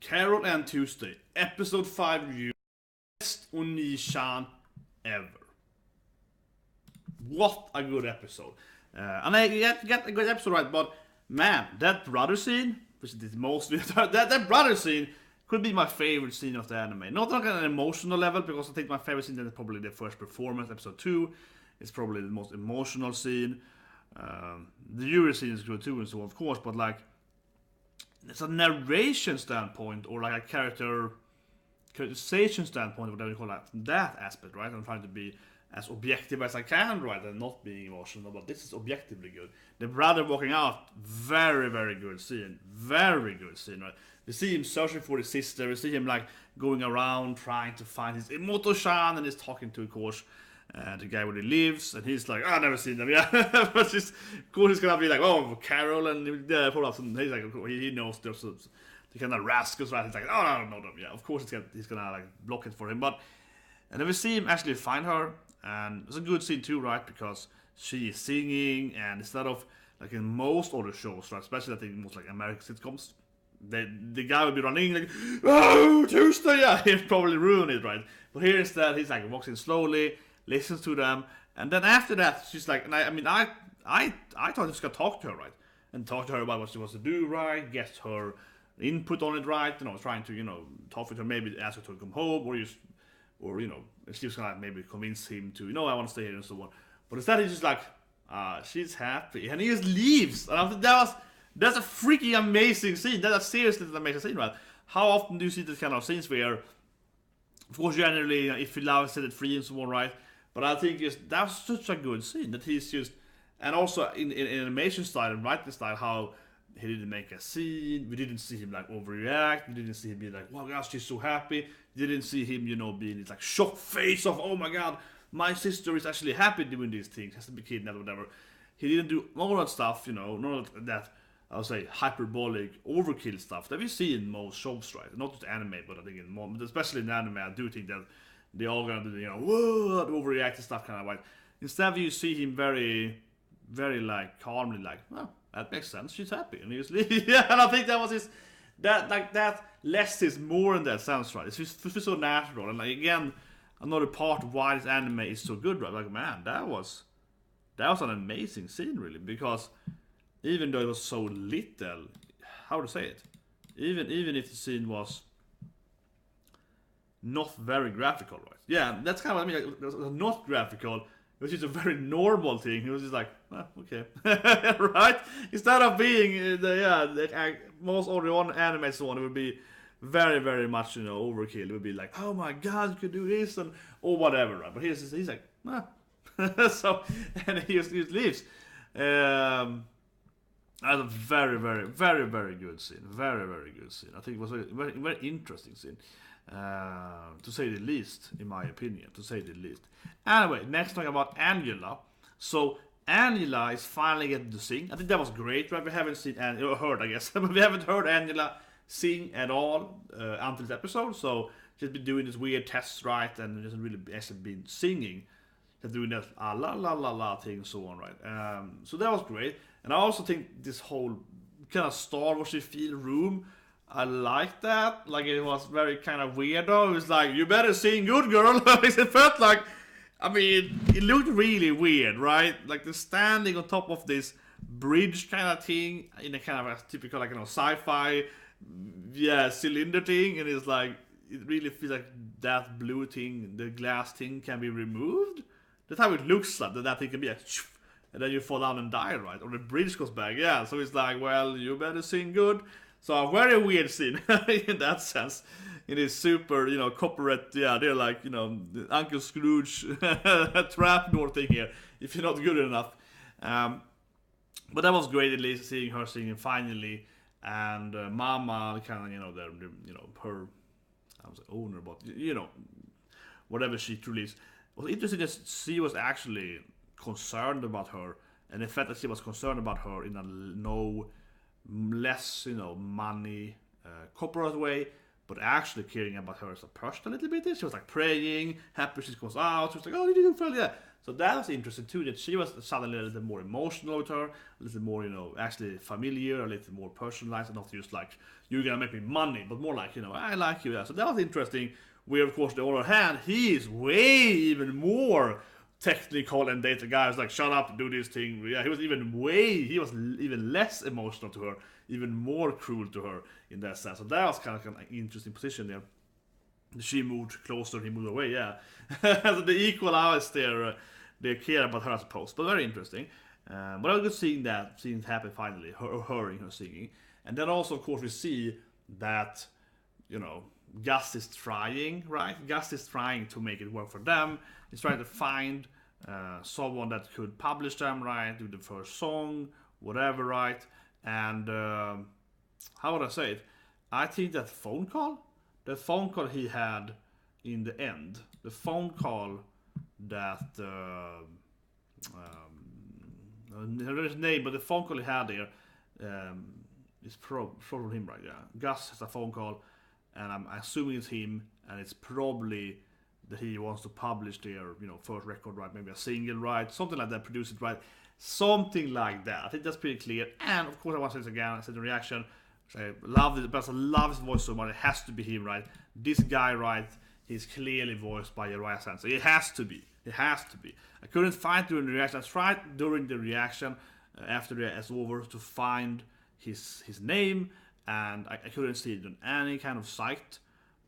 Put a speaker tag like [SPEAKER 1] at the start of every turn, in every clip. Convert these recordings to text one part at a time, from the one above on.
[SPEAKER 1] Carole and Tuesday, episode 5 review, best Onii-chan ever. What a good episode. And I get a good episode, right? But man, that brother scene, which is mostly that brother scene could be my favorite scene of the anime. Not like on an emotional level, because I think my favorite scene is probably the first performance, episode 2. It's probably the most emotional scene. The Yuri scene is good too, and so on, of course. But like, it's a narration standpoint, or like a characterization standpoint, whatever you call that, from that aspect, right? I'm trying to be as objective as I can, right, and not being emotional, but this is objectively good. The brother walking out, very, very good scene. Very good scene, right? We see him searching for his sister, we see him like going around trying to find his imouto-chan, and he's talking to, of course, the guy where he lives, and he's like, I've never seen them, yeah. But just, of course, he's gonna be like, oh, Carole, and he's like, he knows there's the kind of rascals, right? He's like, oh, I don't know them, yeah. Of course, he's gonna like block it for him, but and then we see him actually find her, and it's a good scene too, right? Because she is singing, and instead of like in most other shows, right, especially I think most like American sitcoms, the guy would be running like, oh, Tuesday, yeah, he'd probably ruin it, right? But here instead, he's like walks in slowly, listens to them, and then after that, she's like, and I thought he was gonna talk to her, right, and talk to her about what she wants to do, right, get her input on it, right, trying to talk with her, maybe ask her to come home, or she was gonna maybe convince him to, I want to stay here and so on. But instead, he's just like, she's happy, and he just leaves. And I think that's a freaking amazing scene. That's a seriously an amazing scene, right? How often do you see this kind of scenes where, of course, generally, if you love, set it free and so on, right? But I think that's such a good scene that he's just, and also in animation style and writing style, how he didn't make a scene. We didn't see him like overreact. We didn't see him be like, "Wow, gosh, she's so happy." We didn't see him, being this like shocked face of, "Oh my God, my sister is actually happy doing these things. Has to be kidnapped, whatever." He didn't do all that stuff, none of that. I would say hyperbolic overkill stuff that we see in most shows, right? Not just anime, but I think in more, especially in anime, I do think that they all gonna do, whoa, overreact and stuff, kind of like. Instead, you see him very, very like calmly, like, well, that makes sense. She's happy, and he was yeah. And I think that was that less is more in that sense, right? It's just so natural, and like again, another part of why this anime is so good, right? Like, man, that was an amazing scene, really, because even though it was so little, how to say it, even if the scene was not very graphical, right? Yeah, that's kind of what I mean. Like, it was not graphical. It was just a very normal thing. It was just like, okay, right? Instead of being most other one anime, so on, it would be very, very much overkill. It would be like, oh my God, you could do this or whatever, right? But he's like, so, and he just leaves. That's a very, very, very, very good scene. Very, very good scene. I think it was a very, very interesting scene. To say the least, in my opinion, to say the least. Anyway, next talking about Angela. So Angela is finally getting to sing. I think that was great, right? We haven't seen heard, I guess, but we haven't heard Angela sing at all until this episode. So she's been doing this weird tests, right, and hasn't really actually been singing. She's doing that la la la la thing and so on, right? So that was great, and I also think this whole kind of Star Wars feel room, I like that. Like, it was very kind of weird though. It was like, you better sing good, girl. It felt like, I mean, it looked really weird, right? Like, the standing on top of this bridge kind of thing in a kind of a typical, like, sci-fi, cylinder thing, and it's like, it really feels like that blue thing, the glass thing, can be removed. That's how it looks like. That thing can be a, and then you fall down and die, right? Or the bridge goes back, yeah. So it's like, well, you better sing good. So a very weird scene in that sense. It is super, corporate, yeah, they're like, Uncle Scrooge trapdoor thing here, if you're not good enough. But that was great, at least, seeing her singing finally. And Mama, kind of, her, I was the owner, but, whatever she truly is. It was interesting that she was actually concerned about her, and the fact that she was concerned about her in a less, money, corporate way, but actually caring about her as a person a little bit. She was like praying, happy she goes out. She was like, oh, you did well, yeah. So that was interesting too, that she was suddenly a little more emotional with her, a little more, you know, actually familiar, a little more personalized, and not just like, you're gonna make me money, but more like, you know, I like you. Yeah. So that was interesting. Where, of course, the other hand, he is way even more technical and data guy was like, shut up, do this thing. Yeah, he was even less emotional to her, even more cruel to her in that sense. So that was kind of an interesting position there. She moved closer, he moved away, yeah. So they equal out there, they care about her, I suppose. But very interesting. But I was good seeing it happen finally, her in her singing. And then also, of course, we see that, you know, Gus is trying, right? Gus is trying to make it work for them. He's trying to find someone that could publish them, right? Do the first song, whatever, right? And how would I say it? I think that phone call he had in the end, the phone call that his name, but the phone call he had there is probably him, right? Yeah, Gus has a phone call, and I'm assuming it's him, and it's probably that he wants to publish their, you know, first record, right? Maybe a single, right? Something like that, produce it, right? Something like that. I think that's pretty clear. And of course, I want to say this again. I said the reaction. I love it, but I love his voice so much. It has to be him, right? This guy, right? He's clearly voiced by Jiraiya sensei. It has to be. It has to be. I couldn't find during the reaction. I tried during the reaction after it's over to find his name, and I couldn't see it on any kind of site.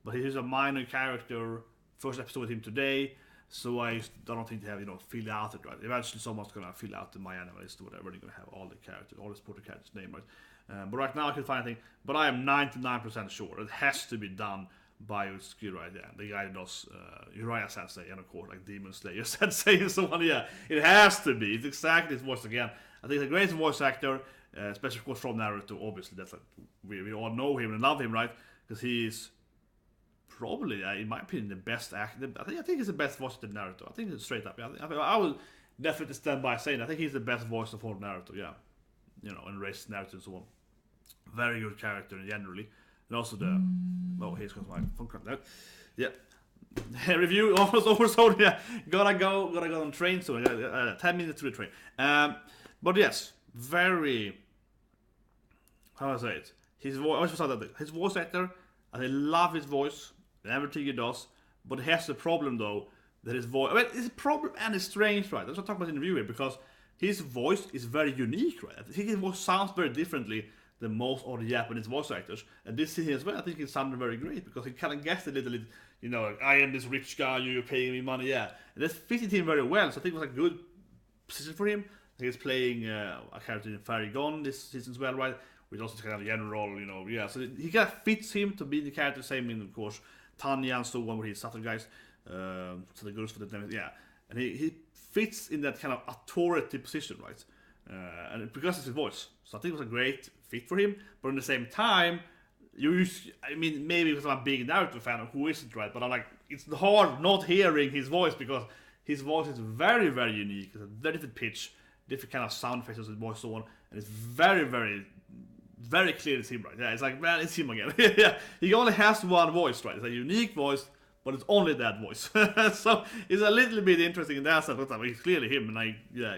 [SPEAKER 1] But he's a minor character. First episode with him today, so I don't think they have, you know, filled out it, right? Eventually someone's gonna fill out the My Anime List or whatever. They're gonna have all the characters, all the supported characters' name, right? But right now I can find anything. But I am 99% sure it has to be done by Utsuki, right? Yeah, the guy who does Jiraiya sensei, and of course like Demon Slayer sensei and so on. Yeah, it has to be. It's exactly his voice again. I think he's a great voice actor, especially of course from Naruto. Obviously, that's like we all know him and love him, right? Because he's probably, in my opinion, the best actor. I think he's the best voice of Naruto. I think it's straight up. Yeah, I will definitely stand by saying I think he's the best voice of all Naruto. Yeah, you know, and race Naruto and so on. Very good character generally, and also the here comes my phone call. Yeah, review almost oversold. Yeah, gotta go on train soon. 10 minutes to the train. But yes, very. How do I say it? His voice. His voice actor. I love his voice and everything he does, but he has the problem though that his voice. I mean, it's a problem and it's strange, right? That's what I talk about in the review here, because his voice is very unique, right? I think his voice sounds very differently than most of the Japanese voice actors, and this is as well. I think it sounded very great because he kind of gets a little, you know, like, I am this rich guy, you're paying me money, yeah, and that fitted him very well. So I think it was a good position for him. I think he's playing a character in Fairy Gone this season as well, right? With also kind of general, you know, yeah. So he kind of fits him to be the character. Same in, of course, Tanya and so on, where he's subtle guys. So the girls for the yeah, and he fits in that kind of authority position, right? And because it's his voice, so I think it was a great fit for him. But at the same time, I mean, maybe because I'm a big Naruto fan, who isn't, right? But I'm like, it's hard not hearing his voice because his voice is very, very unique. It's a very different pitch, different kind of sound effects of his voice, so on, and it's very, very. Very clear it's him, right? Yeah, it's like, man, it's him again. Yeah, he only has one voice, right? It's a unique voice, but it's only that voice. So it's a little bit interesting in that sense. But it's clearly him, and I, yeah,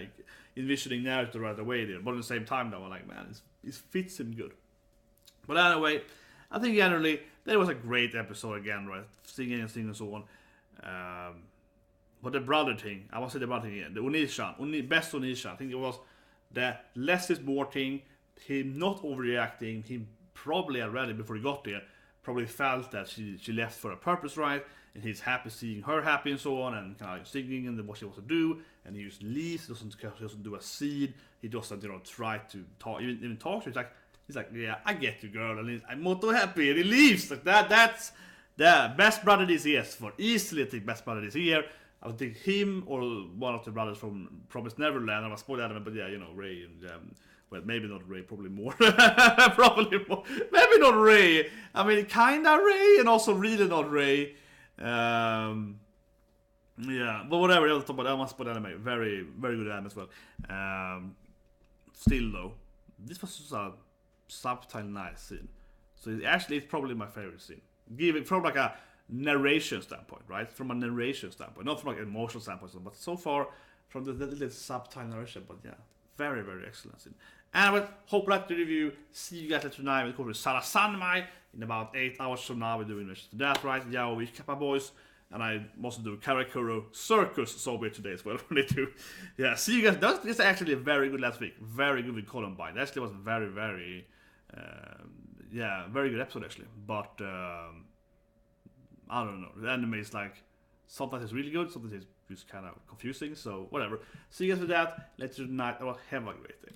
[SPEAKER 1] envisioning Naruto right away there. But at the same time, though, I'm like, man, it fits him good. But anyway, I think generally that was a great episode again, right? Singing and so on. But the brother thing, I want to say the brother thing again. The Onii-chan, best Onii-chan. I think it was the less is more thing. Him not overreacting, him probably already before he got there, probably felt that she left for a purpose, right? And he's happy seeing her happy and so on, and kind of singing and what she wants to do. And he just leaves, doesn't do a scene. He doesn't, you know, try to talk, even talk to her. He's like, yeah, I get you, girl, and I'm not so happy, and he leaves like that. That's the best brother this year. For easily, I think best brother this year. I would think him or one of the brothers from Promised Neverland. I was spoiled out of it, but yeah, you know, Ray and. Well, maybe not Ray, probably more. Probably more. Maybe not Ray. I mean, kinda Ray, and also really not Ray. Yeah, but whatever. I'll talk about that. But anime, very, very good anime as well. Still though, this was just a subtle nice scene. So it's probably my favorite scene. Given from like a narration standpoint, right? From a narration standpoint, not from like an emotional standpoint, but so far from the little subtitle narration, but yeah, very, very excellent scene. And I would hope like to review. See you guys later tonight. We'll go to Sara Sanmai in about 8 hours from now. We're doing this to that, right? Yeah, we Kappa Boys. And I also do Karakuro Circus Soviet today as well. Yeah, see you guys. That was actually a very good last week. Very good with Columbine. That actually was very, very, very good episode actually. But I don't know. The anime is like sometimes it's really good, sometimes it's just kind of confusing. So whatever. See you guys with that. Later tonight. Have a great day.